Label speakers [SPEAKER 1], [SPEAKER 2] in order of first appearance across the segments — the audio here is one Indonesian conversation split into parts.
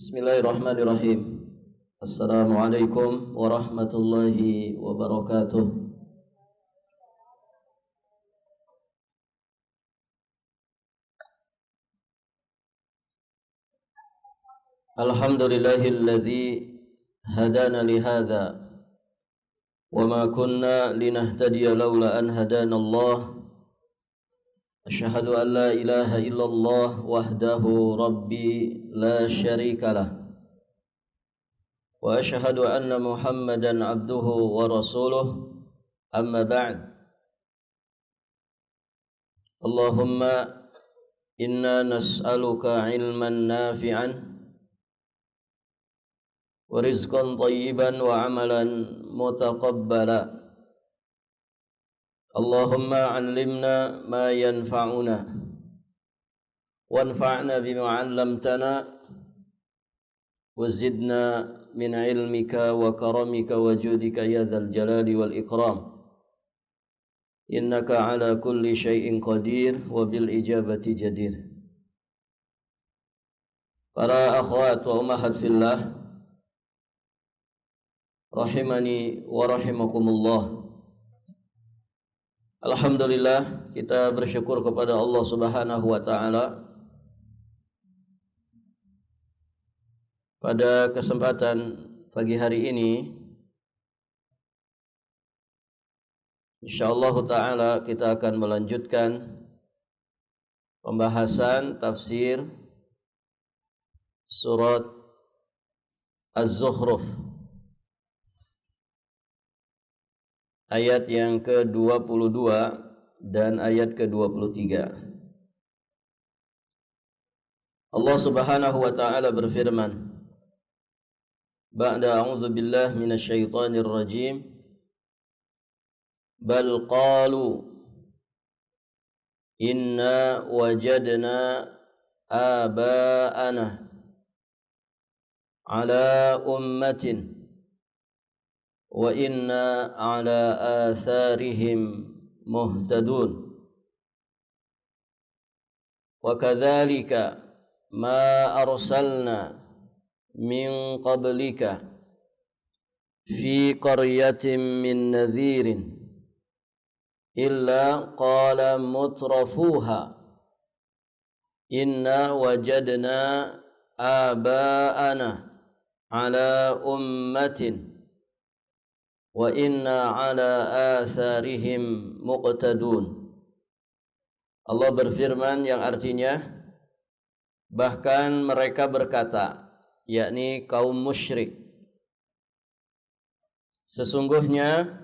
[SPEAKER 1] Bismillahirrahmanirrahim. Assalamualaikum warahmatullahi wabarakatuh. Alhamdulillahilladzi hadana lihadza wa ma kunna linahtadiya laula an hadana Allah. Asyhadu an la ilaha illallah wahdahu rabbi la syarika lah. Wa asyhadu anna Muhammadan abduhu wa rasuluh. Amma ba'd. Allahumma inna nas'aluka ilman nafi'an wa rizqan thayyiban wa amalan mutaqabbala. Allahumma 'allimna ma yanfa'una wanfa'na bima 'allamtana wa zidna min 'ilmika wa karamika wa judika ya dzal jalali wal ikram. Innaka 'ala kulli syai'in qadir wa bil ijabati jadir. Para akhwat wa ummahat fillah rahimani wa rahimakumullah. Alhamdulillah, kita bersyukur kepada Allah Subhanahu wa taala pada kesempatan pagi hari ini. Insyaallah taala kita akan melanjutkan pembahasan tafsir surat Az-Zukhruf ayat yang ke-22 dan ayat ke-23. Allah Subhanahu wa taala berfirman, ba'da a'udzu billahi minasyaitonir rajim, bal qalu inna wajadna aba'ana ala ummatin wa inna ala atharihim muhtadun wa kadzalika ma arsalna min qablika fi qaryatin min nadhirin illa qala mutrafuha inna wajadna aba'ana ala ummatin wa inna ala atharihim muqtadun. Allah berfirman yang artinya, bahkan mereka berkata, yakni kaum musyrik, sesungguhnya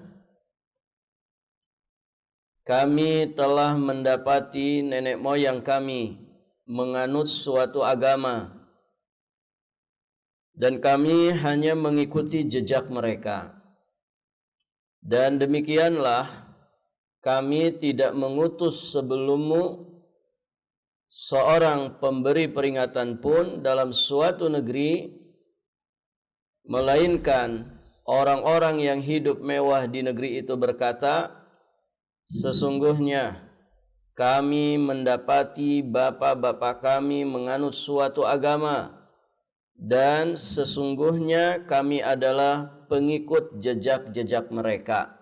[SPEAKER 1] kami telah mendapati nenek moyang kami menganut suatu agama dan kami hanya mengikuti jejak mereka. Dan demikianlah kami tidak mengutus sebelummu seorang pemberi peringatan pun dalam suatu negeri, melainkan orang-orang yang hidup mewah di negeri itu berkata, sesungguhnya kami mendapati bapa-bapa kami menganut suatu agama dan sesungguhnya kami adalah pengikut jejak-jejak mereka.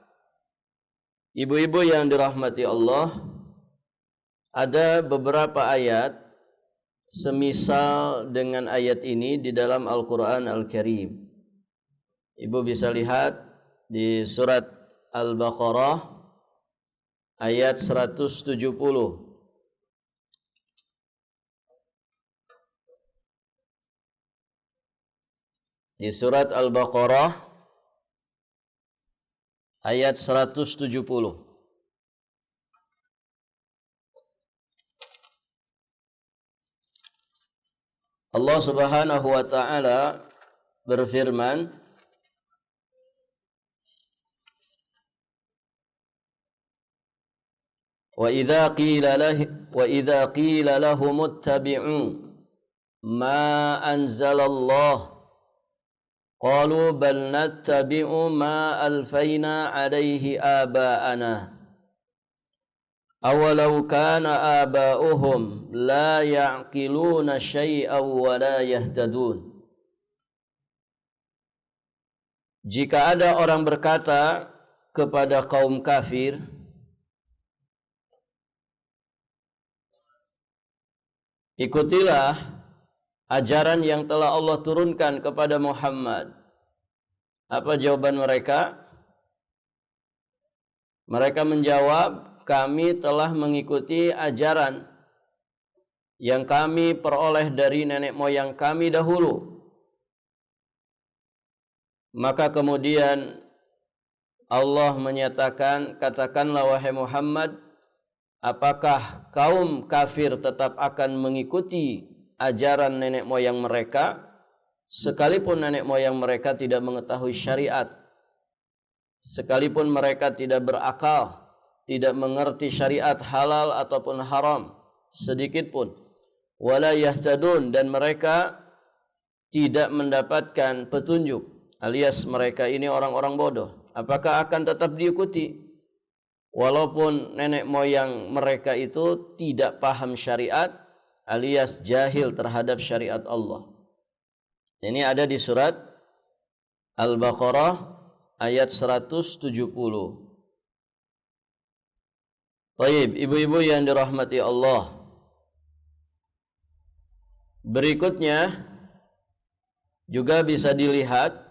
[SPEAKER 1] Ibu-ibu yang dirahmati Allah, ada beberapa ayat semisal dengan ayat ini di dalam Al-Quran Al-Karim. Ibu bisa lihat di surat Al-Baqarah ayat 170. Di surat Al-Baqarah ayat 170. Allah Subhanahu wa taala berfirman, wa idza qila lahum ittabi'u ma anzalallah qalu bal nattabi'u ma alfayna 'alaihi aba'ana awalau kana aba'uhum la ya'qiluna syai'an wa la yahtadun. jika ada orang berkata kepada kaum kafir, ikutilah ajaran yang telah Allah turunkan kepada Muhammad. Apa jawaban mereka? Mereka menjawab, kami telah mengikuti ajaran yang kami peroleh dari nenek moyang kami dahulu. Maka kemudian Allah menyatakan, katakanlah wahai Muhammad, apakah kaum kafir tetap akan mengikuti ajaran nenek moyang mereka, sekalipun nenek moyang mereka tidak mengetahui syariat, sekalipun mereka tidak berakal, tidak mengerti syariat halal ataupun haram sedikit pun, wala yahtadun, dan mereka tidak mendapatkan petunjuk, alias mereka ini orang-orang bodoh, apakah akan tetap diikuti walaupun nenek moyang mereka itu tidak paham syariat alias jahil terhadap syariat Allah? Ini ada di surat Al-Baqarah ayat 170. Baik, ibu-ibu yang dirahmati Allah, berikutnya juga bisa dilihat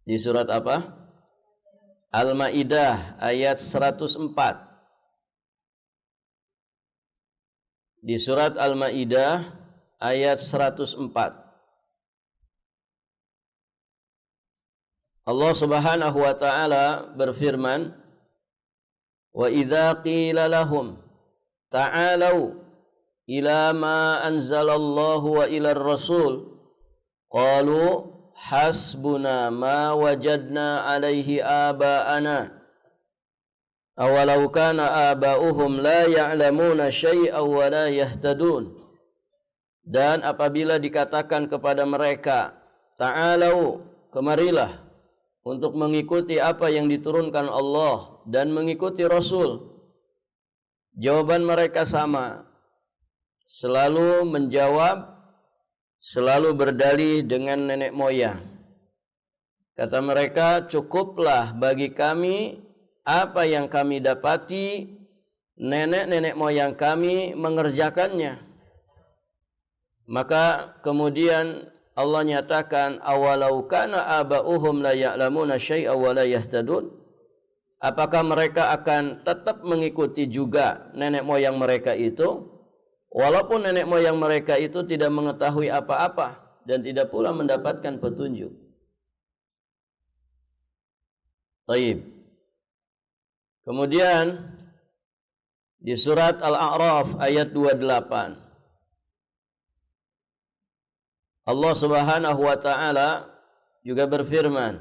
[SPEAKER 1] di surat apa? Al-Maidah ayat 104. Di surat Al-Maidah ayat 104. Allah Subhanahu wa taala berfirman, "Wa idza qila lahum ta'alu ila ma anzalallahu wa ila ar-rasul qalu hasbuna ma wajadna alaihi aba'ana awalau kana aba'uhum la ya'lamuna syai'an wa la yahtadun." Dan apabila dikatakan kepada mereka, ta'alau, kemarilah untuk mengikuti apa yang diturunkan Allah dan mengikuti Rasul, jawaban mereka sama, selalu menjawab, selalu berdalih dengan nenek moyang. Kata mereka, cukuplah bagi kami apa yang kami dapati nenek-nenek moyang kami mengerjakannya. Maka kemudian Allah nyatakan, awalau kana aba'uhum la ya'lamuna syai'an wa la yahtadun. Apakah mereka akan tetap mengikuti juga nenek moyang mereka itu, walaupun nenek moyang mereka itu tidak mengetahui apa-apa dan tidak pula mendapatkan petunjuk? Baik. Kemudian di surat Al-A'raf ayat 28, Allah Subhanahu wa taala juga berfirman,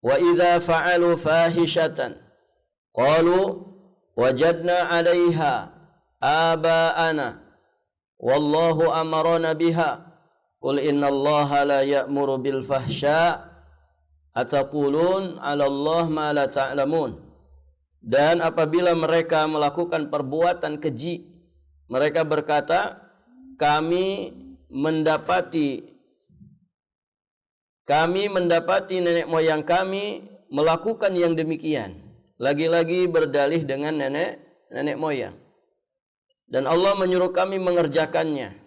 [SPEAKER 1] "Wa idza fa'alu fahishatan qalu wajadna 'alaiha aba'ana wallahu amarna biha qul innallaha la ya'muru bil fahsya ataqulun 'ala Allah ma la ta'lamun." Dan apabila mereka melakukan perbuatan keji, mereka berkata, kami mendapati nenek moyang kami melakukan yang demikian. Lagi-lagi berdalih dengan nenek moyang. Dan Allah menyuruh kami mengerjakannya.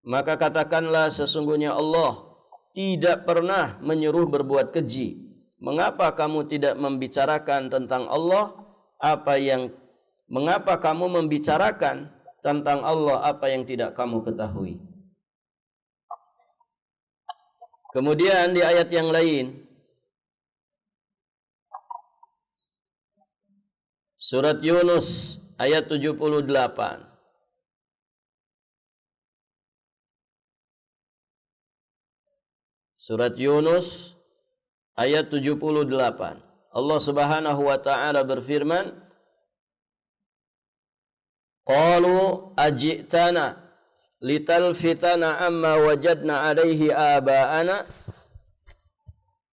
[SPEAKER 1] Maka katakanlah, sesungguhnya Allah tidak pernah menyuruh berbuat keji. Mengapa kamu tidak membicarakan tentang Allah mengapa kamu membicarakan tentang Allah apa yang tidak kamu ketahui? Kemudian di ayat yang lain, surat Yunus ayat 78. Surat Yunus ayat 78. Allah Subhanahu wa taala berfirman, qalu aji'tana litalfitana amma wajadna alaihi aba'ana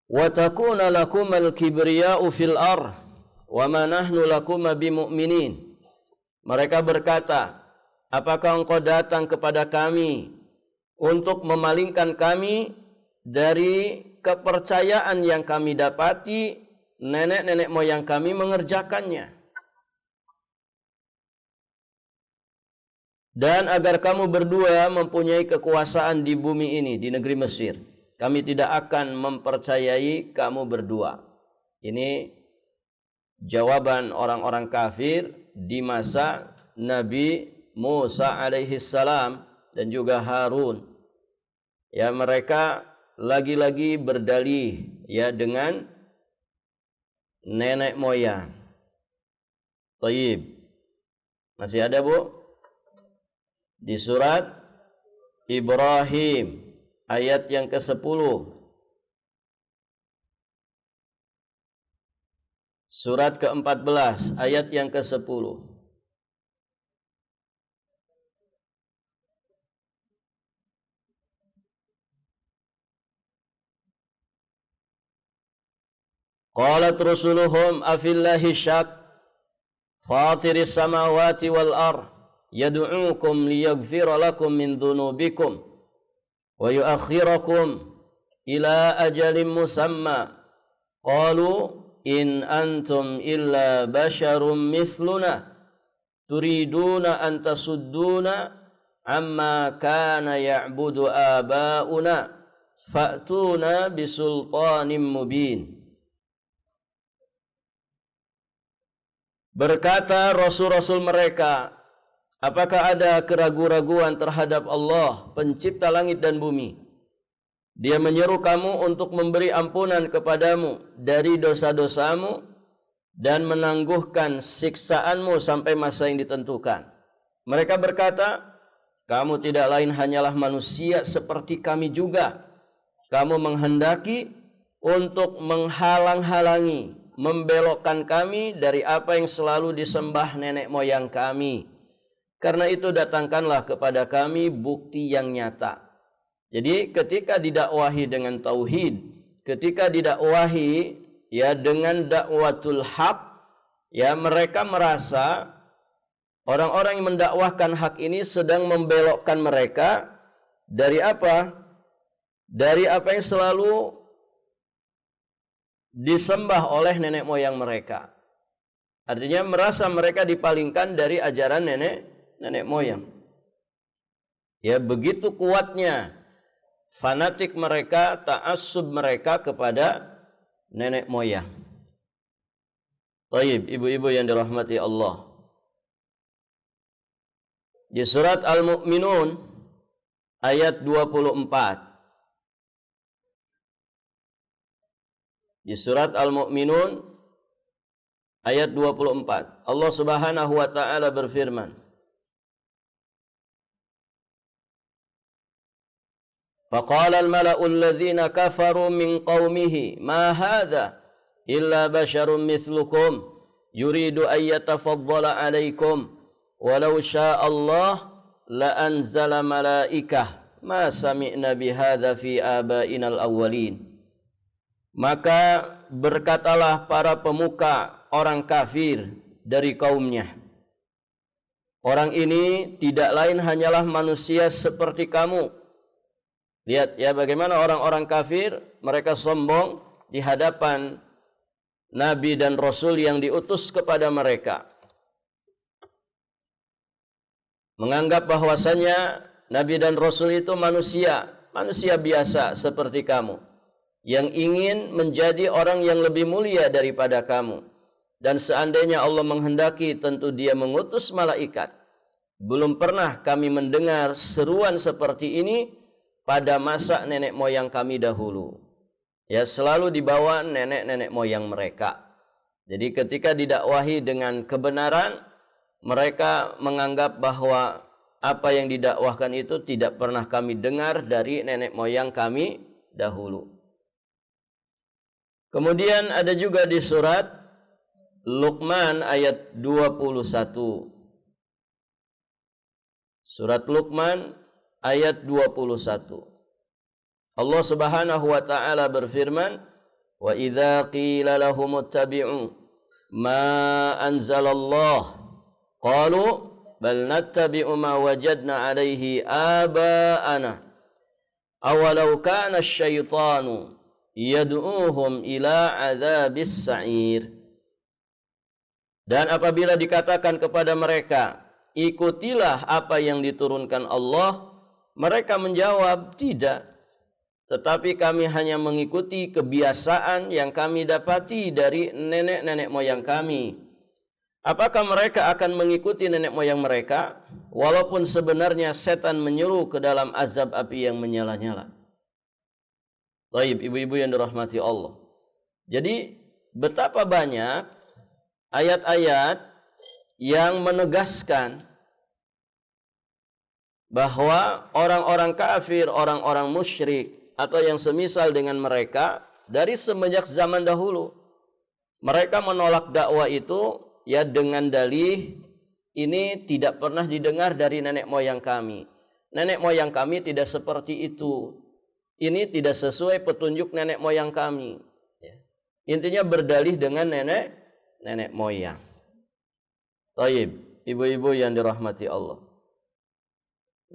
[SPEAKER 1] wa takuna lakum al-kibriya'u fil ar wa ma nahnu lakum bimu'minin. Mereka berkata, apakah engkau datang kepada kami untuk memalingkan kami dari kepercayaan yang kami dapati nenek-nenek moyang kami mengerjakannya. Dan agar kamu berdua mempunyai kekuasaan di bumi ini, di negeri Mesir. Kami tidak akan mempercayai kamu berdua. Ini jawaban orang-orang kafir di masa Nabi Musa alaihissalam dan juga Harun. Ya, mereka lagi-lagi berdalih ya dengan nenek moyang. Taib. Masih ada, Bu? Di surat Ibrahim ayat yang ke-10. Surat ke-14 ayat yang ke-10. Qalat rusuluhum afillahi syak fatiris samawati wal ardh yad'uukum liyaghfira lakum min dhunubikum wa yuakhirakum ila ajalin musamma qalu in antum illa basyarum mithluna turiduna an tasudduna amma kana ya'budu aba'una fa'tuna bisultanin mubin. Berkata rasul-rasul mereka, apakah ada keraguan-raguan terhadap Allah, pencipta langit dan bumi? Dia menyeru kamu untuk memberi ampunan kepadamu dari dosa-dosamu dan menangguhkan siksaanmu sampai masa yang ditentukan. Mereka berkata, kamu tidak lain hanyalah manusia seperti kami juga. Kamu menghendaki untuk menghalang-halangi, membelokkan kami dari apa yang selalu disembah nenek moyang kami. Karena itu datangkanlah kepada kami bukti yang nyata. Jadi ketika didakwahi dengan tauhid, ketika didakwahi ya dengan dakwatul haq, ya mereka merasa orang-orang yang mendakwahkan hak ini sedang membelokkan mereka dari apa? Dari apa yang selalu disembah oleh nenek moyang mereka. Artinya merasa mereka dipalingkan dari ajaran nenek moyang. Ya, begitu kuatnya fanatik mereka, ta'assub mereka kepada nenek moyang. Baik, ibu-ibu yang dirahmati Allah. Di surat Al-Mu'minun ayat 24. Di surat Al-Mu'minun ayat 24. Allah Subhanahu wa taala berfirman, Faqala al-mala'u alladhina kafaru min qawmihi ma hadha illa basharun mithlukum yuridu an yatafaddala alaykum walau syaa Allah la anzala malaikah ma sami'na bihadza fi abaina al-awwalin. Maka berkatalah para pemuka orang kafir dari kaumnya, orang ini tidak lain hanyalah manusia seperti kamu. Lihat ya bagaimana orang-orang kafir, mereka sombong di hadapan Nabi dan Rasul yang diutus kepada mereka. Menganggap bahwasanya Nabi dan Rasul itu manusia biasa seperti kamu, yang ingin menjadi orang yang lebih mulia daripada kamu. Dan seandainya Allah menghendaki, tentu Dia mengutus malaikat. Belum pernah kami mendengar seruan seperti ini pada masa nenek moyang kami dahulu. Ya, selalu dibawa nenek-nenek moyang mereka. Jadi ketika didakwahi dengan kebenaran, mereka menganggap bahwa apa yang didakwahkan itu tidak pernah kami dengar dari nenek moyang kami dahulu. Kemudian ada juga di surat Luqman ayat 21. Surat Luqman ayat 21. Allah Subhanahu wa taala berfirman, "Wa idza qila lahum ittabi'u ma anzalallah qalu bal nattabi'u ma wajadna 'alaihi aba'ana awalau kana asyaitanu yad'uhum ila adzabis sa'ir. Dan apabila dikatakan kepada mereka, ikutilah apa yang diturunkan Allah, mereka menjawab, tidak. Tetapi kami hanya mengikuti kebiasaan yang kami dapati dari nenek-nenek moyang kami. Apakah mereka akan mengikuti nenek moyang mereka, walaupun sebenarnya setan menyuruh ke dalam azab api yang menyala-nyala? Baik, ibu-ibu yang dirahmati Allah. Jadi, betapa banyak ayat-ayat yang menegaskan bahwa orang-orang kafir, orang-orang musyrik, atau yang semisal dengan mereka, dari semenjak zaman dahulu, mereka menolak dakwah itu ya dengan dalih, ini tidak pernah didengar dari nenek moyang kami. Nenek moyang kami tidak seperti itu. Ini tidak sesuai petunjuk nenek moyang kami. Intinya berdalih dengan nenek moyang. Taib, ibu-ibu yang dirahmati Allah.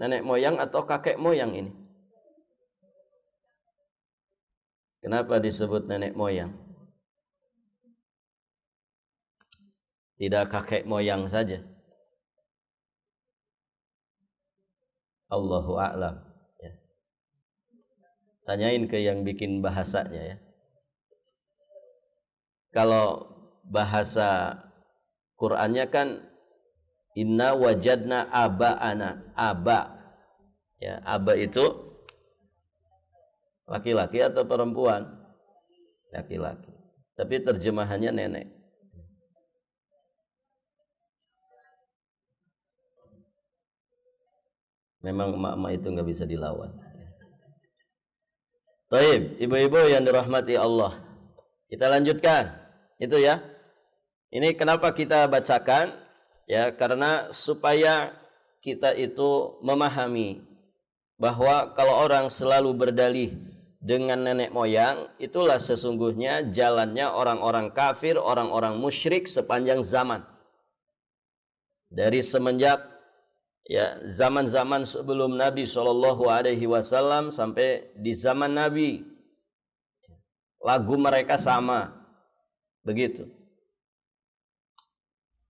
[SPEAKER 1] Nenek moyang atau kakek moyang ini? Kenapa disebut nenek moyang? Tidak kakek moyang saja. Allahu a'lam. Ya. Tanyain ke yang bikin bahasanya ya. Kalau bahasa Qur'annya kan inna wajadna aba'ana. Aba. Ya, aba itu laki-laki atau perempuan? Laki-laki. Tapi terjemahannya nenek. Memang emak-emak itu nggak bisa dilawan. Taib, ibu-ibu yang dirahmati Allah. Kita lanjutkan. Itu ya. Ini kenapa kita bacakan? Ya, karena supaya kita itu memahami bahwa kalau orang selalu berdalih dengan nenek moyang, itulah sesungguhnya jalannya orang-orang kafir, orang-orang musyrik sepanjang zaman. Dari semenjak ya zaman-zaman sebelum Nabi SAW sampai di zaman Nabi, lagu mereka sama, begitu.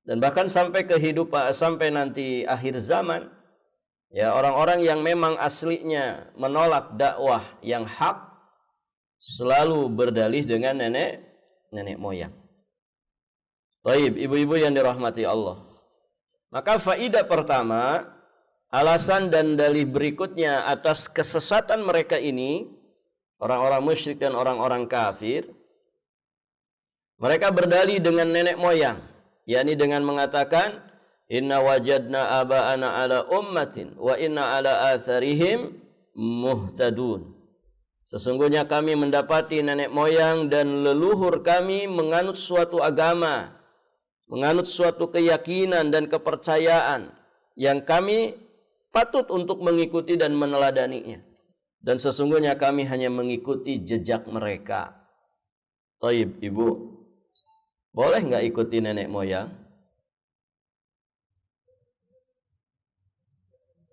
[SPEAKER 1] Dan bahkan sampai kehidupan, sampai nanti akhir zaman, ya, orang-orang yang memang aslinya menolak dakwah yang hak selalu berdalih dengan nenek moyang. Baik, ibu-ibu yang dirahmati Allah. Maka faidah pertama, alasan dan dalih berikutnya atas kesesatan mereka ini, orang-orang musyrik dan orang-orang kafir, mereka berdalih dengan nenek moyang, yakni dengan mengatakan inna wajadna aba'ana ala ummatin wa inna ala atharihim muhtadun. Sesungguhnya kami mendapati nenek moyang dan leluhur kami menganut suatu agama, menganut suatu keyakinan dan kepercayaan yang kami patut untuk mengikuti dan meneladaninya. Dan sesungguhnya kami hanya mengikuti jejak mereka. Taib, ibu, boleh nggak ikuti nenek moyang?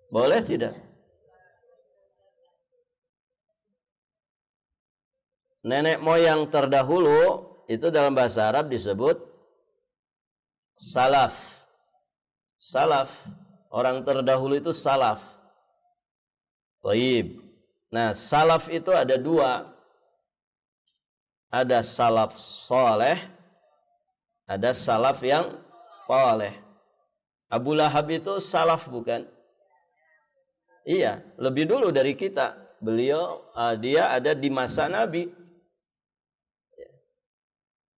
[SPEAKER 1] Boleh tidak? Nenek moyang terdahulu itu dalam bahasa Arab disebut salaf. Salaf, orang terdahulu itu salaf. Baik. Nah, salaf itu ada dua. Ada salaf soleh, ada salaf yang soleh. Abu Lahab itu salaf bukan? Iya, lebih dulu dari kita. Beliau, dia ada di masa Nabi.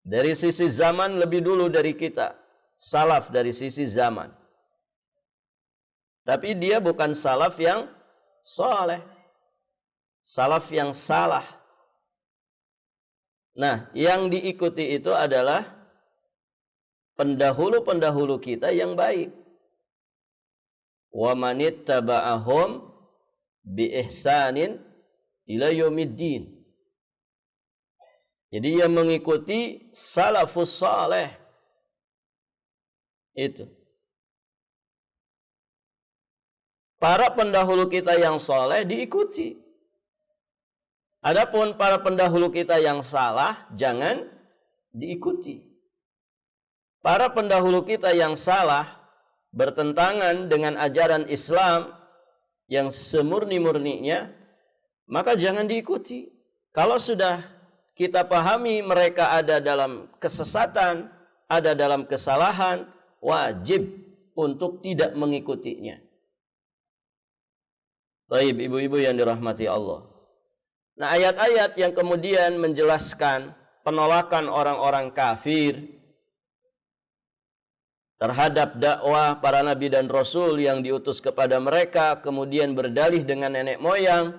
[SPEAKER 1] Dari sisi zaman lebih dulu dari kita. Salaf dari sisi zaman. Tapi dia bukan salaf yang soleh. Salaf yang salah. Nah, yang diikuti itu adalah pendahulu-pendahulu kita yang baik. Wa manittaba'ahum bi ihsanin ila yaumiddin. Jadi yang mengikuti salafus saleh itu. Para pendahulu kita yang saleh diikuti. Adapun para pendahulu kita yang salah, jangan diikuti. Para pendahulu kita yang salah, bertentangan dengan ajaran Islam yang semurni-murninya, maka jangan diikuti. Kalau sudah kita pahami mereka ada dalam kesesatan, ada dalam kesalahan, wajib untuk tidak mengikutinya. Baik, ibu-ibu yang dirahmati Allah. Nah, ayat-ayat yang kemudian menjelaskan penolakan orang-orang kafir terhadap dakwah para nabi dan rasul yang diutus kepada mereka, kemudian berdalih dengan nenek moyang,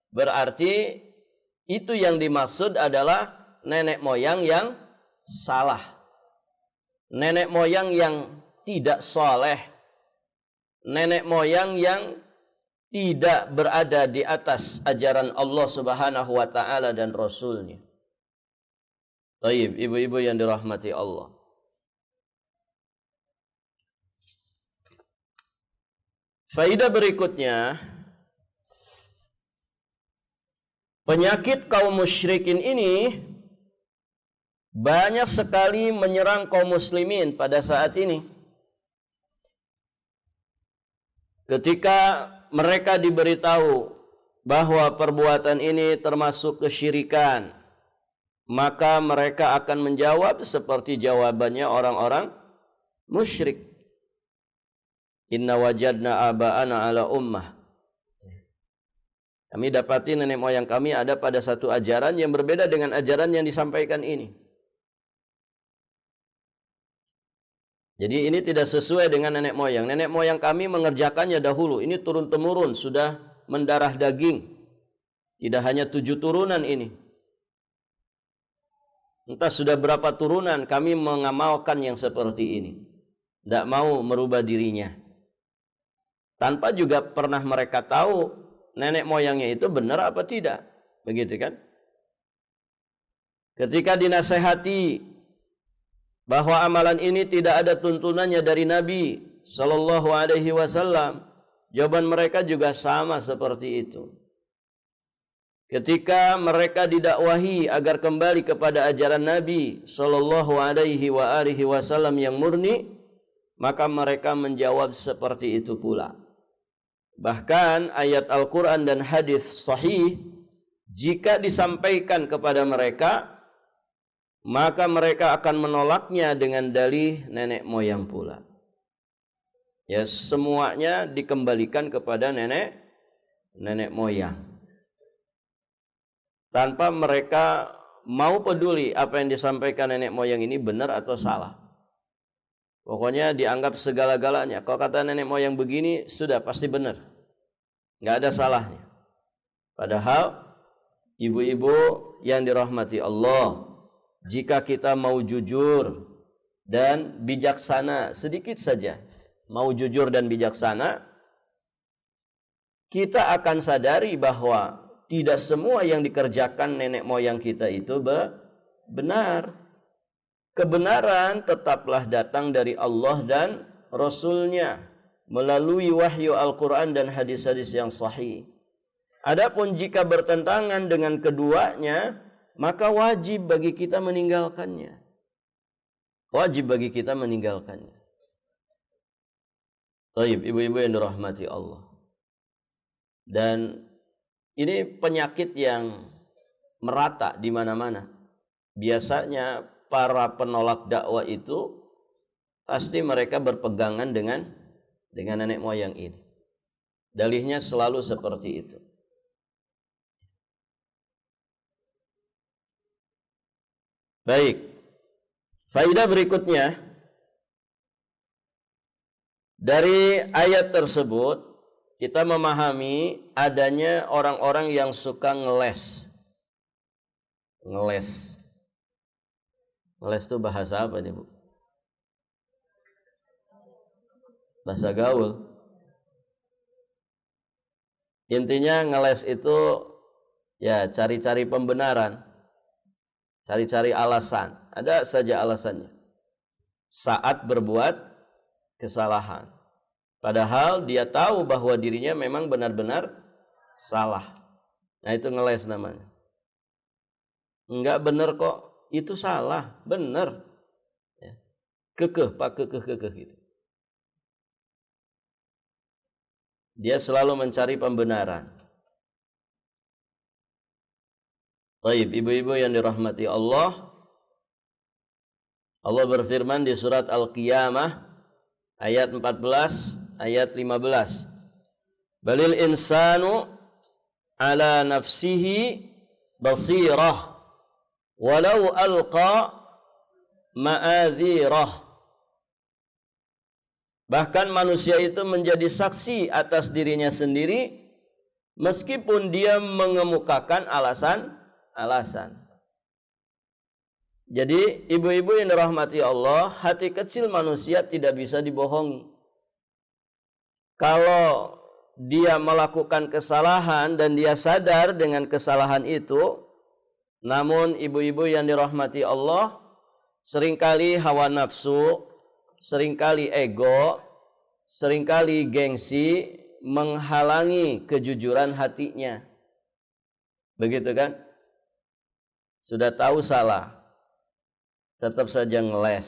[SPEAKER 1] berarti itu yang dimaksud adalah nenek moyang yang salah, nenek moyang yang tidak soleh, nenek moyang yang tidak berada di atas ajaran Allah Subhanahu wa taala dan Rasulnya. Baik, ibu-ibu yang dirahmati Allah. Faedah berikutnya, penyakit kaum musyrikin ini banyak sekali menyerang kaum muslimin pada saat ini. Ketika mereka diberitahu bahwa perbuatan ini termasuk kesyirikan, maka mereka akan menjawab seperti jawabannya orang-orang musyrik. Inna wajadna aba'ana ala ummah. Kami dapati nenek moyang kami ada pada satu ajaran yang berbeda dengan ajaran yang disampaikan ini. Jadi ini tidak sesuai dengan nenek moyang. Nenek moyang kami mengerjakannya dahulu. Ini turun-temurun, sudah mendarah daging. Tidak hanya 7 turunan ini. Entah sudah berapa turunan kami mengamalkan yang seperti ini. Tidak mau merubah dirinya. Tanpa juga pernah mereka tahu nenek moyangnya itu benar apa tidak. Begitu kan? Ketika dinasehati bahwa amalan ini tidak ada tuntunannya dari Nabi Sallallahu Alaihi Wasallam, jawaban mereka juga sama seperti itu. Ketika mereka didakwahi agar kembali kepada ajaran Nabi Sallallahu Alaihi Wasallam yang murni, maka mereka menjawab seperti itu pula. Bahkan ayat Al-Quran dan hadis sahih, jika disampaikan kepada mereka, maka mereka akan menolaknya dengan dalih nenek moyang pula. Ya, semuanya dikembalikan kepada nenek moyang. Tanpa mereka mau peduli apa yang disampaikan nenek moyang ini benar atau salah. Pokoknya dianggap segala-galanya. Kalau kata nenek moyang begini, sudah pasti benar. Nggak ada salahnya. Padahal ibu-ibu yang dirahmati Allah, jika kita mau jujur dan bijaksana, sedikit saja mau jujur dan bijaksana, kita akan sadari bahwa tidak semua yang dikerjakan nenek moyang kita itu benar. Kebenaran tetaplah datang dari Allah dan Rasul-Nya melalui wahyu Al-Quran dan hadis-hadis yang sahih. Adapun jika bertentangan dengan keduanya, maka wajib bagi kita meninggalkannya. Wajib bagi kita meninggalkannya. Baik, ibu-ibu yang dirahmati Allah. Dan ini penyakit yang merata di mana-mana. Biasanya para penolak dakwah itu pasti mereka berpegangan dengan nenek moyang ini. Dalihnya selalu seperti itu. Baik. Faedah berikutnya, dari ayat tersebut kita memahami adanya orang-orang yang suka ngeles. Ngeles itu bahasa apa nih, Bu? Bahasa gaul. Intinya ngeles itu ya cari-cari pembenaran, cari-cari alasan. Ada saja alasannya saat berbuat kesalahan, padahal dia tahu bahwa dirinya memang benar-benar salah. Nah, itu ngeles namanya. enggak benar kok, itu salah, benar. Ya. Kekeh, Pak, kekeh gitu. Dia selalu mencari pembenaran. Baik, ibu-ibu yang dirahmati Allah, Allah berfirman di surat Al-Qiyamah ayat 14, ayat 15. Balil insanu ala nafsihi basirah walau alqa ma'adhirah. Bahkan manusia itu menjadi saksi atas dirinya sendiri meskipun dia mengemukakan alasan-alasan. Jadi ibu-ibu yang dirahmati Allah, hati kecil manusia tidak bisa dibohongi. Kalau dia melakukan kesalahan dan dia sadar dengan kesalahan itu, namun ibu-ibu yang dirahmati Allah, seringkali hawa nafsu, seringkali ego, seringkali gengsi menghalangi kejujuran hatinya. Begitu kan? Sudah tahu salah, tetap saja ngeles.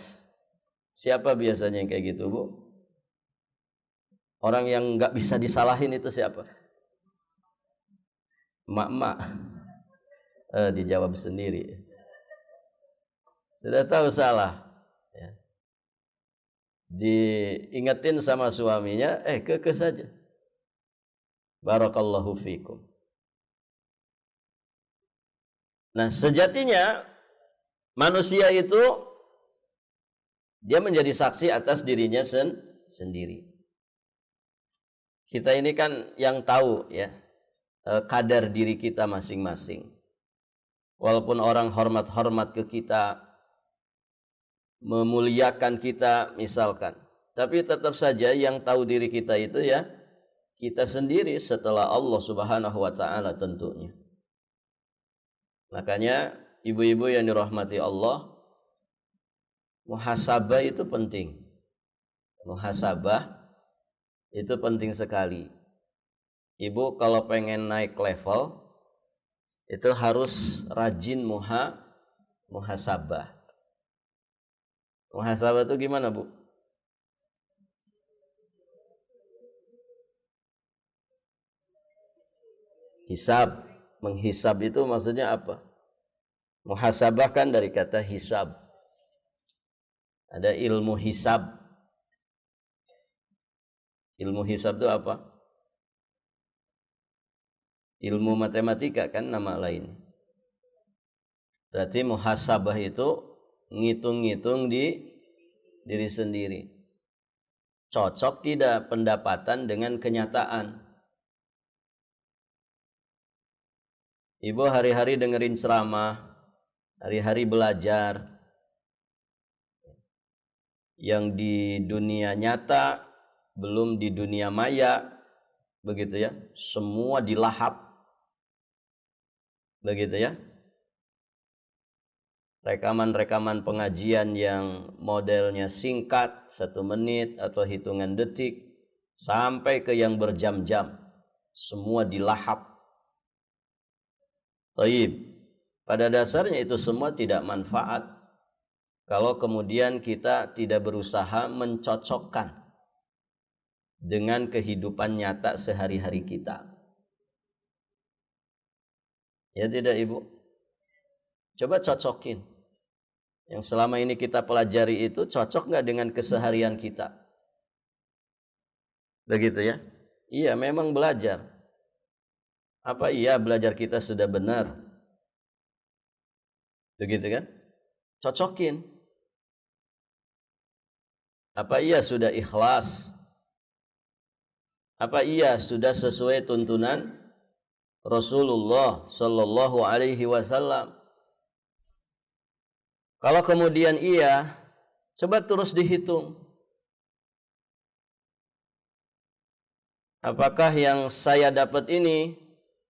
[SPEAKER 1] Siapa biasanya yang kayak gitu, Bu? Orang yang nggak bisa disalahin itu siapa? Emak-emak. Dijawab sendiri. Sudah tahu salah. Ya. Diingetin sama suaminya, kekeh saja. Barakallahu fikum. Nah, sejatinya manusia itu dia menjadi saksi atas dirinya sendiri. Kita ini kan yang tahu ya kadar diri kita masing-masing. Walaupun orang hormat-hormat ke kita, memuliakan kita misalkan, tapi tetap saja yang tahu diri kita itu ya kita sendiri setelah Allah Subhanahu wa taala tentunya. Makanya ibu-ibu yang dirahmati Allah, muhasabah itu penting. Muhasabah itu penting sekali. Ibu kalau pengen naik level itu harus rajin muhasabah. Muhasabah itu gimana, Bu? Hisab. Menghisab itu maksudnya apa? Muhasabah kan dari kata hisab. Ada ilmu hisab. Ilmu hisab itu apa? Ilmu matematika kan nama lain. Berarti muhasabah itu ngitung-ngitung di diri sendiri. Cocok tidak pendapatan dengan kenyataan? Ibu hari-hari dengerin ceramah, hari-hari belajar. Yang di dunia nyata, belum di dunia maya, begitu ya. Semua dilahap. Begitu ya. Rekaman-rekaman pengajian yang modelnya singkat, 1 menit atau hitungan detik, sampai ke yang berjam-jam. Semua dilahap. Taib. Pada dasarnya itu semua tidak manfaat kalau kemudian kita tidak berusaha mencocokkan dengan kehidupan nyata sehari-hari kita. Ya tidak, Ibu? Coba cocokin. Yang selama ini kita pelajari itu cocok nggak dengan keseharian kita? Begitu ya? Iya, memang belajar. Apa iya belajar kita sudah benar? Begitu kan? Cocokin. Apa iya sudah ikhlas? Apa iya sudah sesuai tuntunan Rasulullah sallallahu alaihi wasallam? Kalau kemudian iya, coba terus dihitung. Apakah yang saya dapat ini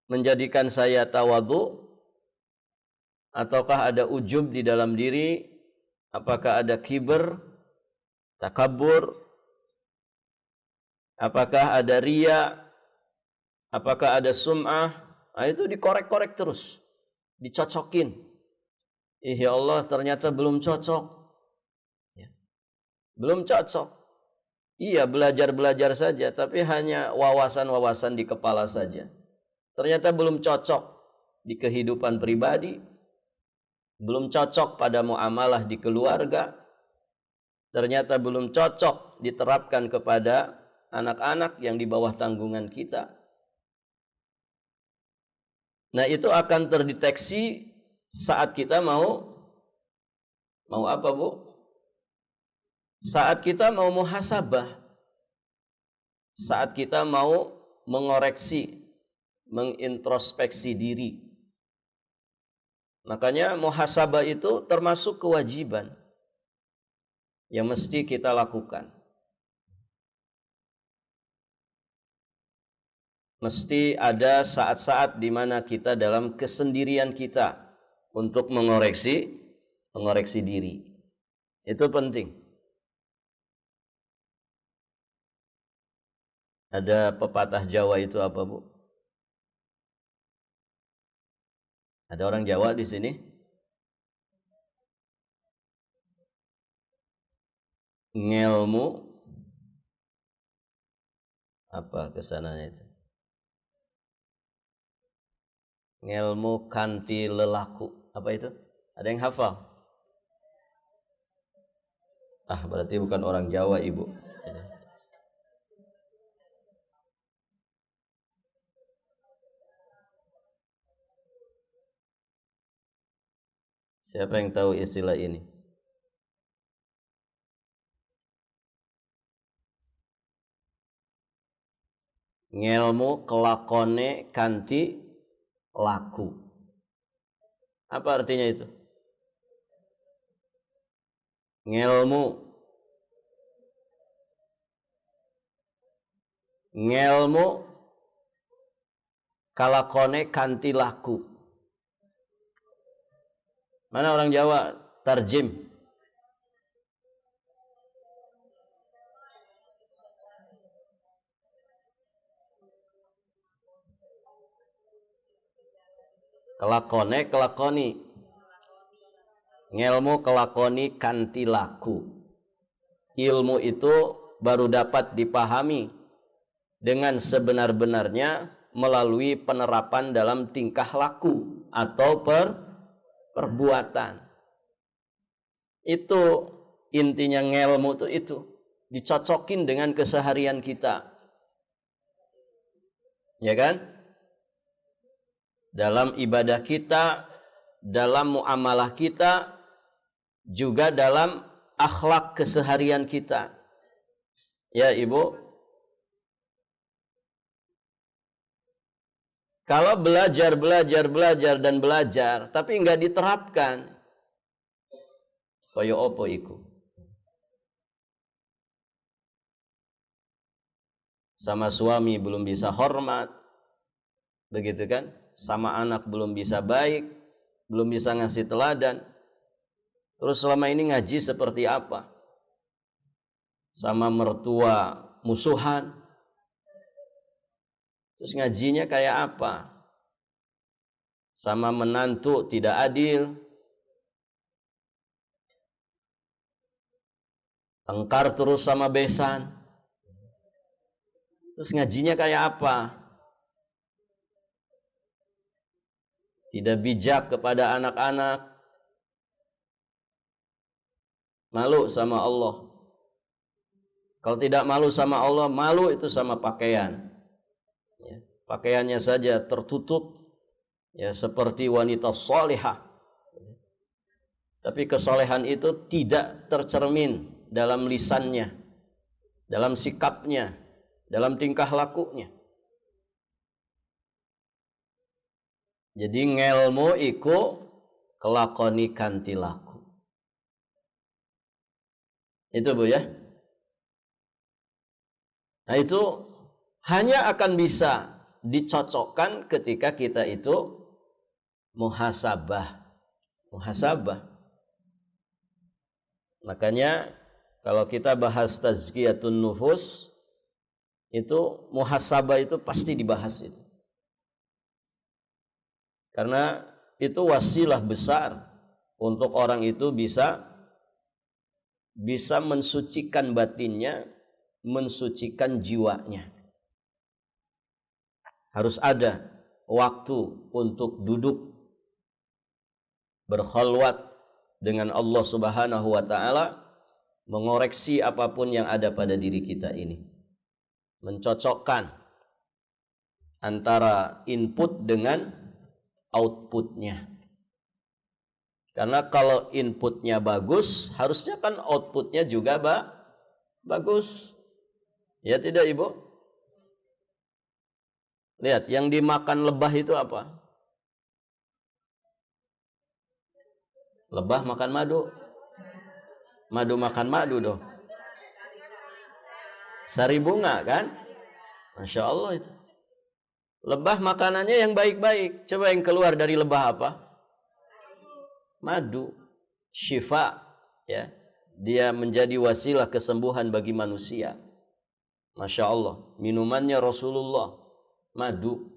[SPEAKER 1] menjadikan saya tawadhu? Ataukah ada ujub di dalam diri? Apakah ada kiber, takabur? Apakah ada riya? Apakah ada sum'ah? Nah, itu dikorek-korek terus, dicocokin. Ya Allah, ternyata belum cocok. Ya. Belum cocok. Iya, belajar-belajar saja, tapi hanya wawasan-wawasan di kepala saja. Ternyata belum cocok di kehidupan pribadi, belum cocok pada muamalah di keluarga, ternyata belum cocok diterapkan kepada anak-anak yang di bawah tanggungan kita. Nah, itu akan terdeteksi saat kita mau apa, Bu? Saat kita mau muhasabah. Saat kita mau mengoreksi, mengintrospeksi diri. Makanya muhasabah itu termasuk kewajiban yang mesti kita lakukan. Mesti ada saat-saat di mana kita dalam kesendirian kita untuk mengoreksi diri. Itu penting. Ada pepatah Jawa itu apa, Bu? Ada orang Jawa di sini? Ngelmu apa kesananya itu? Ngelmu kanti lelaku. Apa itu? Ada yang hafal? Berarti bukan orang Jawa, Ibu. Siapa yang tahu istilah ini? Ngelmu kelakone kanti laku. Apa artinya itu? Ngelmu kalakone kanti laku. Mana orang Jawa? Tarjim. Kelakone, kelakoni. Ngelmu kelakoni kanti laku. Ilmu itu baru dapat dipahami dengan sebenar-benarnya melalui penerapan dalam tingkah laku atau perbuatan. Itu intinya ngelmu itu dicocokin dengan keseharian kita. Ya kan? Dalam ibadah kita, dalam muamalah kita, juga dalam akhlak keseharian kita. Ya, Ibu. Kalau belajar, tapi enggak diterapkan, kaya apa iku? Sama suami belum bisa hormat, begitu kan? Sama anak belum bisa baik, belum bisa ngasih teladan. Terus selama ini ngaji seperti apa? Sama mertua musuhan. Terus ngajinya kayak apa? Sama menantu tidak adil. Tengkar terus sama besan. Terus ngajinya kayak apa? Tidak bijak kepada anak-anak. Malu sama Allah. Kalau tidak malu sama Allah, malu itu sama pakaian. Ya, pakaiannya saja tertutup, ya seperti wanita salihah. Tapi kesolehan itu tidak tercermin dalam lisannya, dalam sikapnya, dalam tingkah lakunya. Jadi ngelmu iku kelakoni kanti laku. Itu, Bu, ya. Nah, itu hanya akan bisa dicocokkan ketika kita itu muhasabah. Makanya kalau kita bahas tazkiyatun nufus, itu muhasabah itu pasti dibahas itu. Karena itu wasilah besar untuk orang itu bisa mensucikan batinnya, mensucikan jiwanya. Harus ada waktu untuk duduk berkhalwat dengan Allah Subhanahu wa taala, mengoreksi apapun yang ada pada diri kita ini. Mencocokkan antara input dengan outputnya. Karena kalau inputnya bagus, harusnya kan outputnya juga bagus. Ya tidak, Ibu? Lihat, yang dimakan lebah itu apa? Lebah makan madu. Madu makan madu dong. Sari bunga kan? Masya Allah itu. Lebah makanannya yang baik-baik. Coba yang keluar dari lebah apa? Madu. Syifa. Ya. Dia menjadi wasilah kesembuhan bagi manusia. Masya Allah. Minumannya Rasulullah. Madu.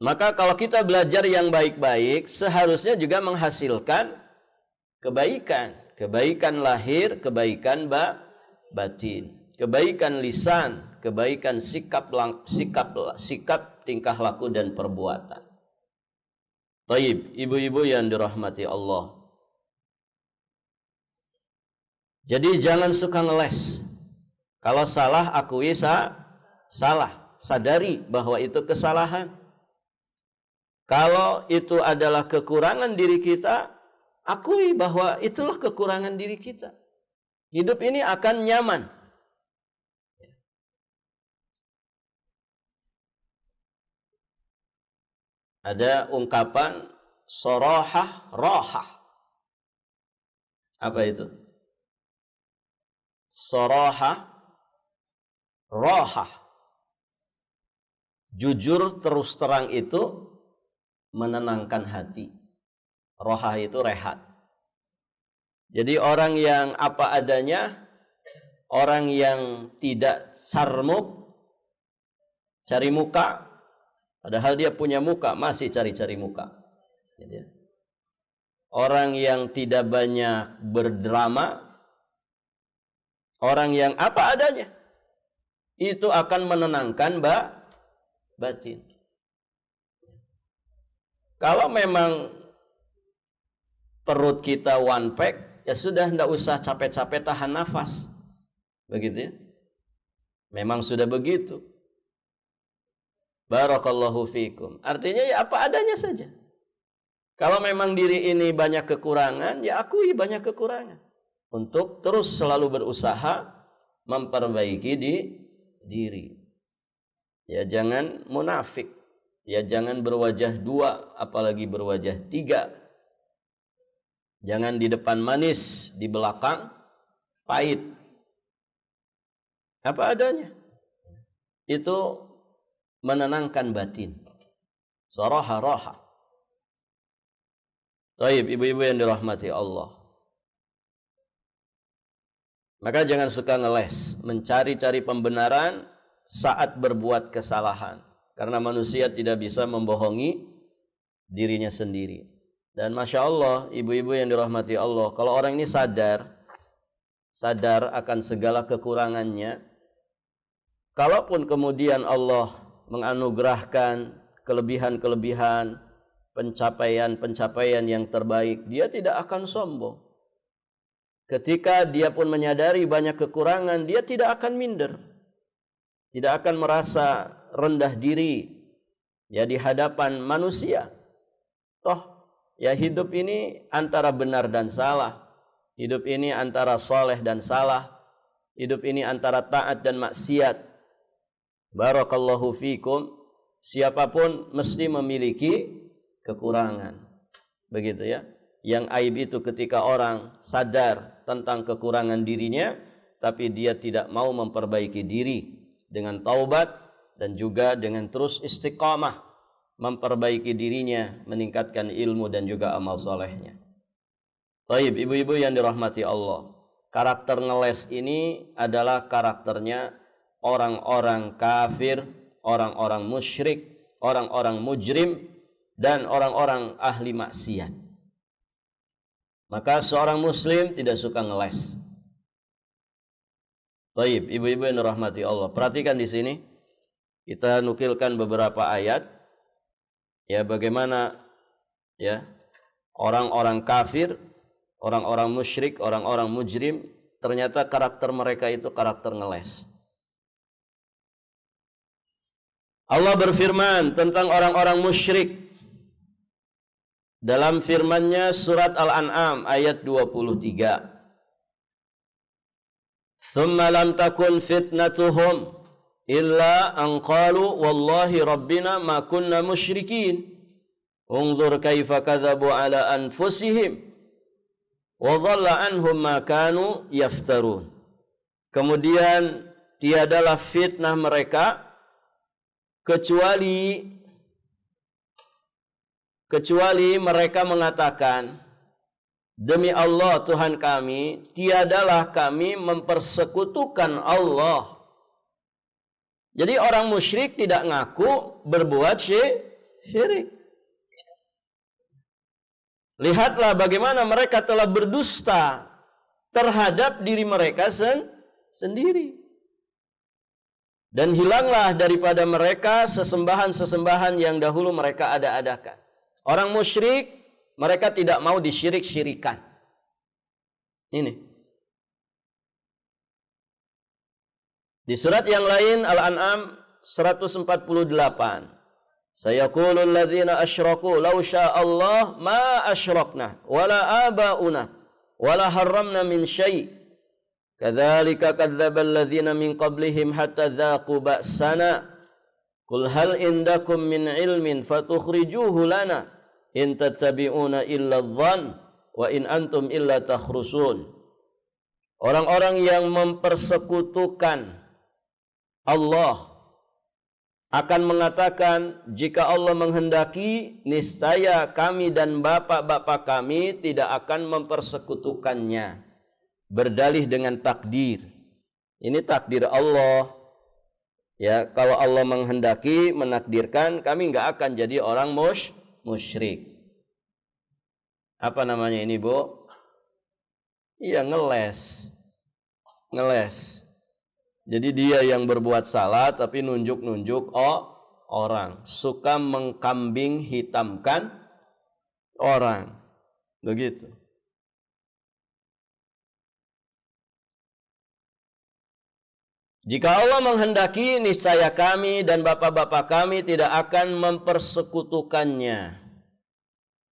[SPEAKER 1] Maka kalau kita belajar yang baik-baik, seharusnya juga menghasilkan kebaikan. Kebaikan lahir, kebaikan batin. Kebaikan lisan, kebaikan sikap, tingkah laku dan perbuatan. Taib, ibu-ibu yang dirahmati Allah. Jadi jangan suka ngeles. Kalau salah, akui salah. Sadari bahwa itu kesalahan. Kalau itu adalah kekurangan diri kita, akui bahwa itulah kekurangan diri kita. Hidup ini akan nyaman. Ada ungkapan sorahah rohah. Apa itu? Sorahah rohah. Jujur terus terang itu menenangkan hati. Rohah itu rehat. Jadi orang yang apa adanya, orang yang tidak sarmuk, cari muka, padahal dia punya muka, masih cari-cari muka. Jadi, orang yang tidak banyak berdrama, orang yang apa adanya, itu akan menenangkan batin. Kalau memang perut kita one pack, ya sudah, tidak usah capek-capek tahan nafas. Begitu ya. Memang sudah begitu. Barakallahu fikum. Artinya ya apa adanya saja. Kalau memang diri ini banyak kekurangan, ya akui banyak kekurangan. Untuk terus selalu berusaha memperbaiki diri. Ya jangan munafik. Ya jangan berwajah dua, apalagi berwajah tiga. Jangan di depan manis, di belakang pahit. Apa adanya. Itu menenangkan batin. Saraha raha. Taib, ibu-ibu yang dirahmati Allah. Maka jangan suka ngeles, mencari-cari pembenaran saat berbuat kesalahan. Karena manusia tidak bisa membohongi dirinya sendiri. Dan Masya Allah, ibu-ibu yang dirahmati Allah, kalau orang ini sadar akan segala kekurangannya, kalaupun kemudian Allah menganugerahkan kelebihan-kelebihan, pencapaian-pencapaian yang terbaik, dia tidak akan sombong. Ketika dia pun menyadari banyak kekurangan, dia tidak akan minder. Tidak akan merasa rendah diri ya di hadapan manusia. Toh ya hidup ini antara benar dan salah. Hidup ini antara soleh dan salah. Hidup ini antara taat dan maksiat. Barakallahu fikum. Siapapun mesti memiliki kekurangan. Begitu ya. Yang aib itu ketika orang sadar tentang kekurangan dirinya, tapi dia tidak mau memperbaiki diri dengan taubat dan juga dengan terus istiqamah memperbaiki dirinya, meningkatkan ilmu dan juga amal solehnya. Taib, ibu-ibu yang dirahmati Allah. Karakter ngeles ini adalah karakternya orang-orang kafir, orang-orang musyrik, orang-orang mujrim dan orang-orang ahli maksiat. Maka seorang muslim tidak suka ngeles. Baik, ibu-ibu yang dirahmati Allah, perhatikan di sini. Kita nukilkan beberapa ayat, ya, bagaimana ya orang-orang kafir, orang-orang musyrik, orang-orang mujrim, ternyata karakter mereka itu karakter ngeles. Allah berfirman tentang orang-orang musyrik dalam firman-Nya surat Al-An'am ayat 23. "Tsumma lam takun fitnatuhum illa an qalu wallahi rabbina ma kunna musyrikin. Unzur kaifa kadzabu ala anfusihim wa dhalla anhum ma kanu yaftarun." Kemudian tiadalah fitnah mereka kecuali mereka mengatakan, demi Allah Tuhan kami, tiadalah kami mempersekutukan Allah. Jadi orang musyrik tidak ngaku berbuat syirik. Lihatlah bagaimana mereka telah berdusta terhadap diri mereka sendiri. Dan hilanglah daripada mereka sesembahan-sesembahan yang dahulu mereka ada-adakan. Orang musyrik, mereka tidak mau disyirik-syirikan. Ini. Di surat yang lain Al-An'am 148. Sayaqulul ladzina asyraku law sya'allah ma asyrakna wala aba'una wala harramna min syai'. Kadzalika kadzdzabal ladzina min qablihim hatta dzaqu ba'sana. Qul hal indakum min ilmin fatukhrijuhu lana in tattabi'una illa adh-dhann wa in antum illa takhrusun. Orang-orang yang mempersekutukan Allah akan mengatakan, jika Allah menghendaki, niscaya kami dan bapak-bapak kami tidak akan mempersekutukannya. Berdalih dengan takdir. Ini takdir Allah. Ya, kalau Allah menghendaki, menakdirkan, kami enggak akan jadi orang musyrik. Apa namanya ini, Bu? Iya, ngeles. Jadi dia yang berbuat salah tapi nunjuk-nunjuk orang. Suka mengkambing hitamkan orang. Begitu. Jika Allah menghendaki, niscaya kami dan bapak-bapak kami tidak akan mempersekutukannya.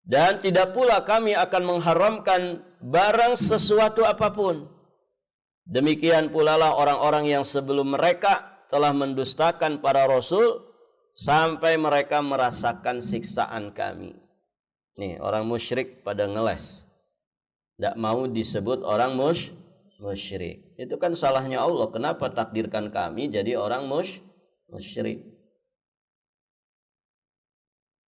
[SPEAKER 1] Dan tidak pula kami akan mengharamkan barang sesuatu apapun. Demikian pula lah orang-orang yang sebelum mereka telah mendustakan para rasul sampai mereka merasakan siksaan kami. Nih, orang musyrik pada ngeles. Tidak mau disebut orang musyrik. Itu kan salahnya Allah. Kenapa takdirkan kami jadi orang musyrik?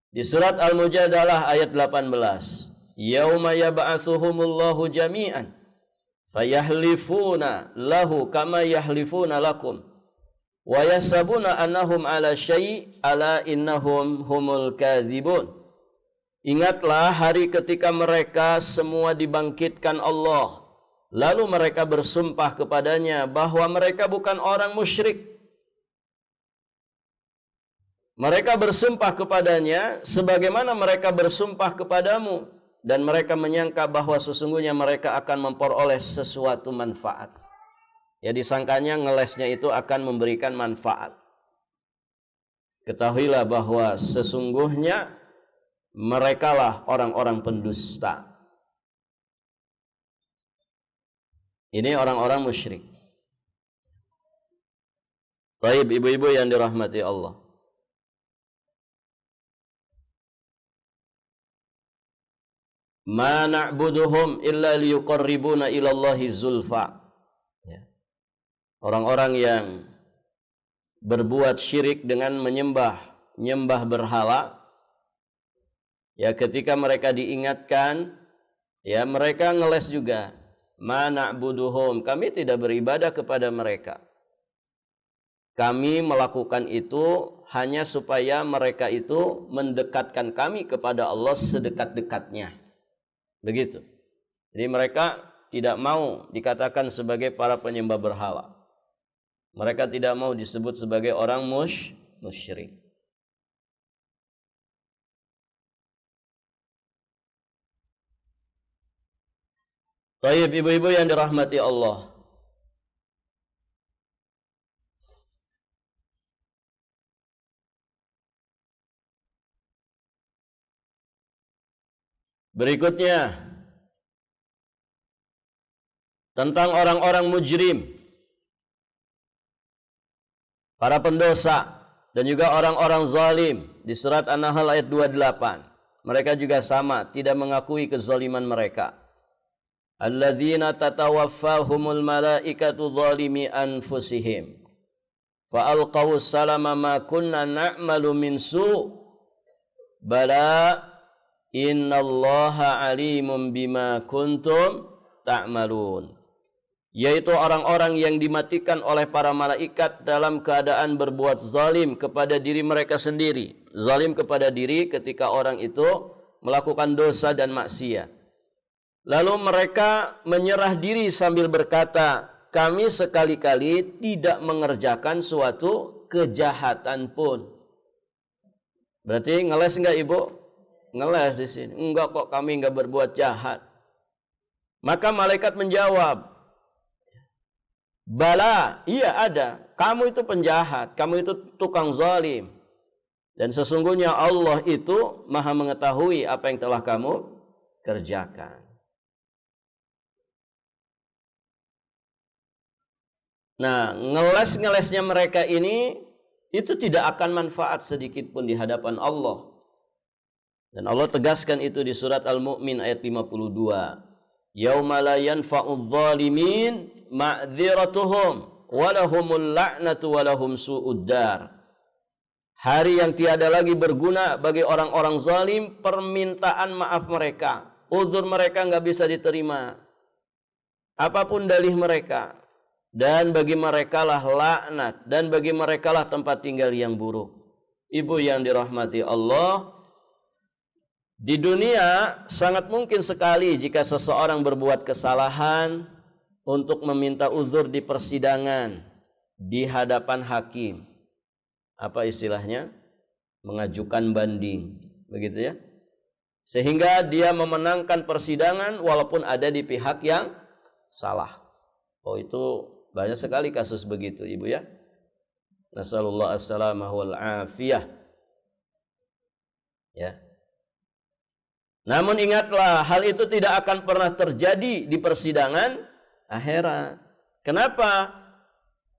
[SPEAKER 1] Di surat Al-Mujadalah ayat 18. Yauma yab'atsuhumullahu jami'an fayahlifuna lahu kama yahlifuna lakum wa yasabuna annahum ala syai' ala innahum humul kadzibun. Ingatlah hari ketika mereka semua dibangkitkan Allah, lalu mereka bersumpah kepadanya bahwa mereka bukan orang musyrik. Mereka bersumpah kepadanya sebagaimana mereka bersumpah kepadamu, dan mereka menyangka bahwa sesungguhnya mereka akan memperoleh sesuatu manfaat. Ya, disangkanya ngelesnya itu akan memberikan manfaat. Ketahuilah bahwa sesungguhnya merekalah orang-orang pendusta. Ini orang-orang musyrik. Baik, ibu-ibu yang dirahmati Allah. Ma na'buduhum illa liyuqarribuna ilallahi zulfa. Ya. Orang-orang yang berbuat syirik dengan menyembah berhala, ya, ketika mereka diingatkan, ya, mereka ngeles juga. Ma na'buduhum, kami tidak beribadah kepada mereka. Kami melakukan itu hanya supaya mereka itu mendekatkan kami kepada Allah sedekat-dekatnya. Begitu. Jadi mereka tidak mau dikatakan sebagai para penyembah berhala. Mereka tidak mau disebut sebagai orang musyrik. Taib, ibu-ibu yang dirahmati Allah. Berikutnya tentang orang-orang mujrim, para pendosa dan juga orang-orang zalim di surat An-Nahl ayat 28. Mereka juga sama, tidak mengakui kezaliman mereka. Alladzina tatawaffahumul malaikatu zalimi anfusihim fa alqaw salama ma kunna na'malu min su' bala innallaha alimun bima kuntum ta'malun. Yaitu orang-orang yang dimatikan oleh para malaikat dalam keadaan berbuat zalim kepada diri mereka sendiri. Zalim kepada diri ketika orang itu melakukan dosa dan maksiat. Lalu mereka menyerah diri sambil berkata, kami sekali-kali tidak mengerjakan suatu kejahatan pun. Berarti ngeles enggak ibu? Ngeles di sini. Enggak kok, kami enggak berbuat jahat. Maka malaikat menjawab, bala, iya ada. Kamu itu penjahat, kamu itu tukang zalim. Dan sesungguhnya Allah itu Maha mengetahui apa yang telah kamu kerjakan. Nah, ngeles-ngelesnya mereka ini itu tidak akan manfaat sedikit pun di hadapan Allah. Dan Allah tegaskan itu di surat Al-Mu'min ayat 52. Yauma la yanfa'udz zalimin ma'dziratuhum wa lahumul la'natu wa lahum su'ud dar. Hari yang tiada lagi berguna bagi orang-orang zalim permintaan maaf mereka. Uzur mereka enggak bisa diterima. Apapun dalih mereka. Dan bagi merekalah laknat dan bagi merekalah tempat tinggal yang buruk. Ibu yang dirahmati Allah, di dunia sangat mungkin sekali jika seseorang berbuat kesalahan untuk meminta uzur di persidangan, di hadapan hakim. Apa istilahnya? Mengajukan banding, begitu ya. Sehingga dia memenangkan persidangan walaupun ada di pihak yang salah. Oh, itu banyak sekali kasus begitu, ibu ya. Nasallallahu as-salamah wal afiyah. Ya. Namun ingatlah, hal itu tidak akan pernah terjadi di persidangan akhirat. Kenapa?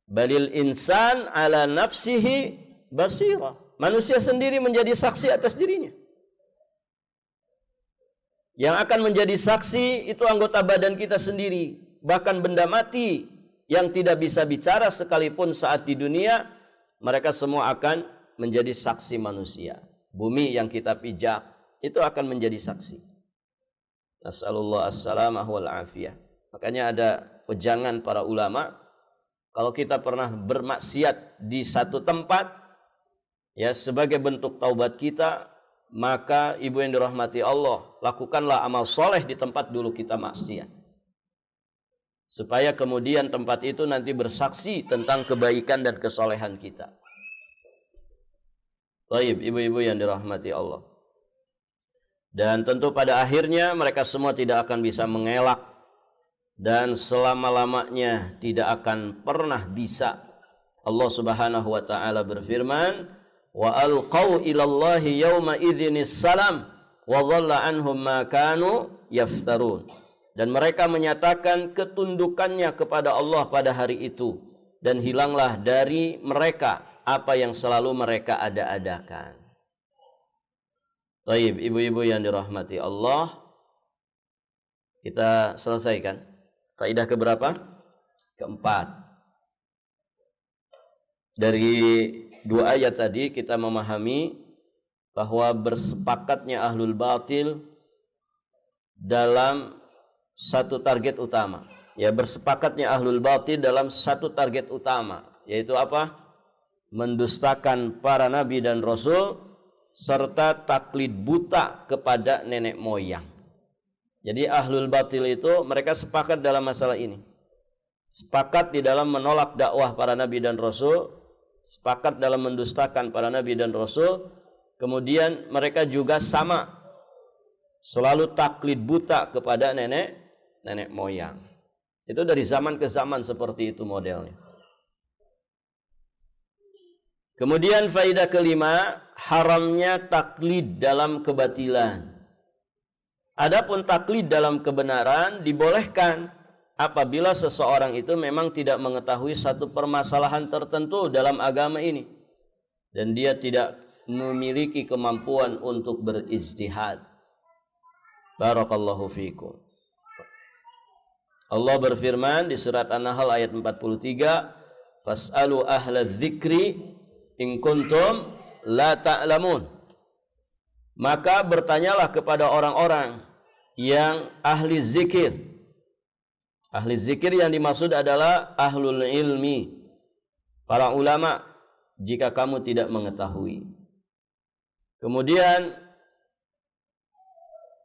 [SPEAKER 1] Balil insan ala nafsihi basira. Manusia sendiri menjadi saksi atas dirinya. Yang akan menjadi saksi itu anggota badan kita sendiri. Bahkan benda mati yang tidak bisa bicara sekalipun saat di dunia, mereka semua akan menjadi saksi manusia. Bumi yang kita pijak itu akan menjadi saksi. Nasallallahu as-salamah wal afiyah. Makanya ada pejangan para ulama, kalau kita pernah bermaksiat di satu tempat, ya sebagai bentuk taubat kita, maka ibu yang dirahmati Allah, lakukanlah amal soleh di tempat dulu kita maksiat. Supaya kemudian tempat itu nanti bersaksi tentang kebaikan dan kesolehan kita. Baik, ibu-ibu yang dirahmati Allah. Dan tentu pada akhirnya mereka semua tidak akan bisa mengelak. Dan selama-lamanya tidak akan pernah bisa. Allah subhanahu wa ta'ala berfirman, wa alqaw ilallahi yawma idhinis salam wa dhalla anhum ma kanu yaftarun. Dan mereka menyatakan ketundukannya kepada Allah pada hari itu. Dan hilanglah dari mereka apa yang selalu mereka ada-adakan. Baik, ibu-ibu yang dirahmati Allah, kita selesaikan. Kaidah keberapa? Keempat. Dari dua ayat tadi kita memahami bahwa bersepakatnya ahlul batil dalam satu target utama. Ya, bersepakatnya ahlul batil dalam satu target utama, yaitu apa? mendustakan para nabi dan rasul, serta taklid buta kepada nenek moyang. Jadi ahlul batil itu mereka sepakat dalam masalah ini. Sepakat di dalam menolak dakwah para nabi dan rasul, sepakat dalam mendustakan para nabi dan rasul. Kemudian mereka juga sama, selalu taklid buta kepada nenek moyang. Itu dari zaman ke zaman seperti itu modelnya. Kemudian faedah kelima, haramnya taklid dalam kebatilan. Adapun taklid dalam kebenaran dibolehkan apabila seseorang itu memang tidak mengetahui satu permasalahan tertentu dalam agama ini dan dia tidak memiliki kemampuan untuk berijtihad. Barakallahu fikum. Allah berfirman di surat An-Nahl ayat 43, "Fas'alu ahla dzikri in kuntum la ta'lamun." Maka bertanyalah kepada orang-orang yang ahli zikir. Ahli zikir yang dimaksud adalah ahlul ilmi, para ulama, jika kamu tidak mengetahui. Kemudian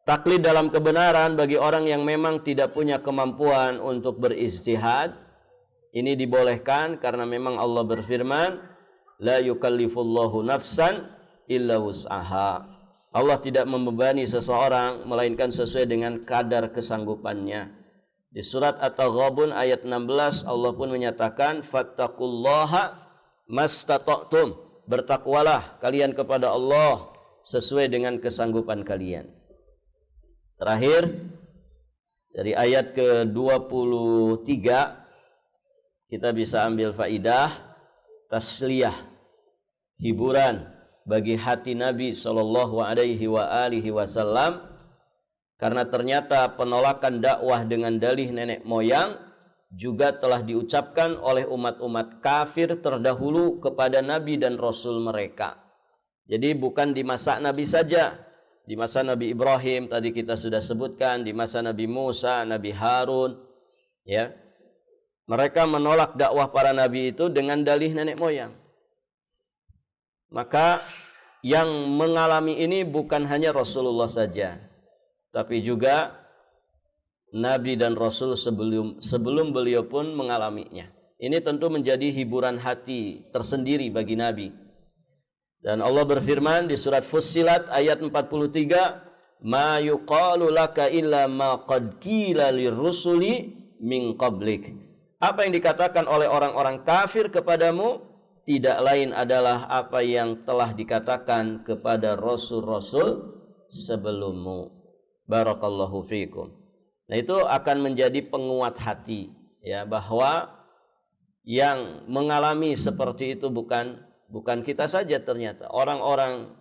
[SPEAKER 1] taklid dalam kebenaran bagi orang yang memang tidak punya kemampuan untuk berijtihad, ini dibolehkan karena memang Allah berfirman, la yukallifullahu nafsan illa wus'aha. Allah tidak membebani seseorang melainkan sesuai dengan kadar kesanggupannya. Di surat At-Taghabun ayat 16 Allah pun menyatakan, fattaqullaha mastata'tum. Bertakwalah kalian kepada Allah sesuai dengan kesanggupan kalian. Terakhir, dari ayat ke-23 kita bisa ambil faidah tasliyah, hiburan bagi hati Nabi sallallahu alaihi wasallam, karena ternyata penolakan dakwah dengan dalih nenek moyang juga telah diucapkan oleh umat-umat kafir terdahulu kepada Nabi dan Rasul mereka. Jadi bukan di masa Nabi saja, di masa Nabi Ibrahim tadi kita sudah sebutkan, di masa Nabi Musa, Nabi Harun, ya. Mereka menolak dakwah para nabi itu dengan dalih nenek moyang. Maka yang mengalami ini bukan hanya Rasulullah saja, tapi juga Nabi dan Rasul sebelum beliau pun mengalaminya. Ini tentu menjadi hiburan hati tersendiri bagi Nabi. Dan Allah berfirman di surat Fussilat ayat 43, "Ma yuqalu laka illa ma qad qila lirrusuli min qablik." Apa yang dikatakan oleh orang-orang kafir kepadamu tidak lain adalah apa yang telah dikatakan kepada rasul-rasul sebelummu. Barakallahu fiikum. Nah, itu akan menjadi penguat hati, ya, bahwa yang mengalami seperti itu bukan kita saja, ternyata orang-orang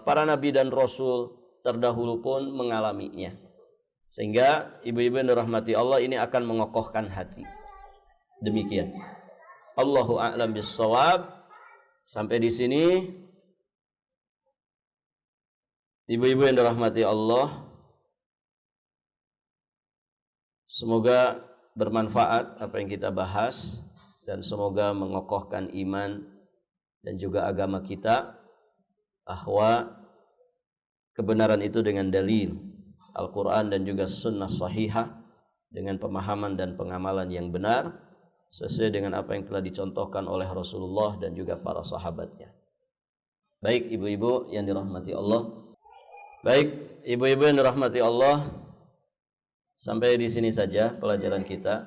[SPEAKER 1] para nabi dan rasul terdahulu pun mengalaminya. Sehingga ibu-ibu yang dirahmati Allah, ini akan mengokohkan hati. Demikian. Allahu a'lam bis-shawab. Sampai di sini ibu-ibu yang dirahmati Allah, semoga bermanfaat apa yang kita bahas dan semoga mengokohkan iman dan juga agama kita, bahwa kebenaran itu dengan dalil Al-Quran dan juga sunnah sahihah, dengan pemahaman dan pengamalan yang benar sesuai dengan apa yang telah dicontohkan oleh Rasulullah dan juga para sahabatnya. Baik ibu-ibu yang dirahmati Allah, sampai di sini saja pelajaran kita.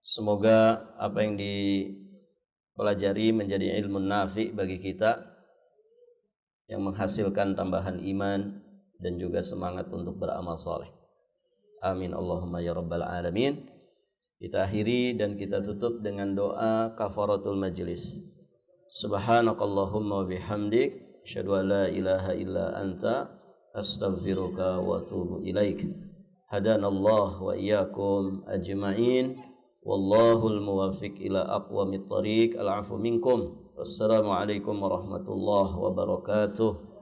[SPEAKER 1] Semoga apa yang dipelajari menjadi ilmu nafi bagi kita, yang menghasilkan tambahan iman dan juga semangat untuk beramal saleh. Amin Allahumma ya rabbal alamin. Kita akhiri dan kita tutup dengan doa kafaratul majlis. Subhanakallahumma bihamdik, asyhadu an la ilaha illa anta, astaghfiruka wa atubu ilaik. Hadanallah wa iyyakum ajma'in. Wallahul muwaffiq ila aqwamit thariq. Al-'afwu minkum. Wassalamu alaikum warahmatullahi wabarakatuh.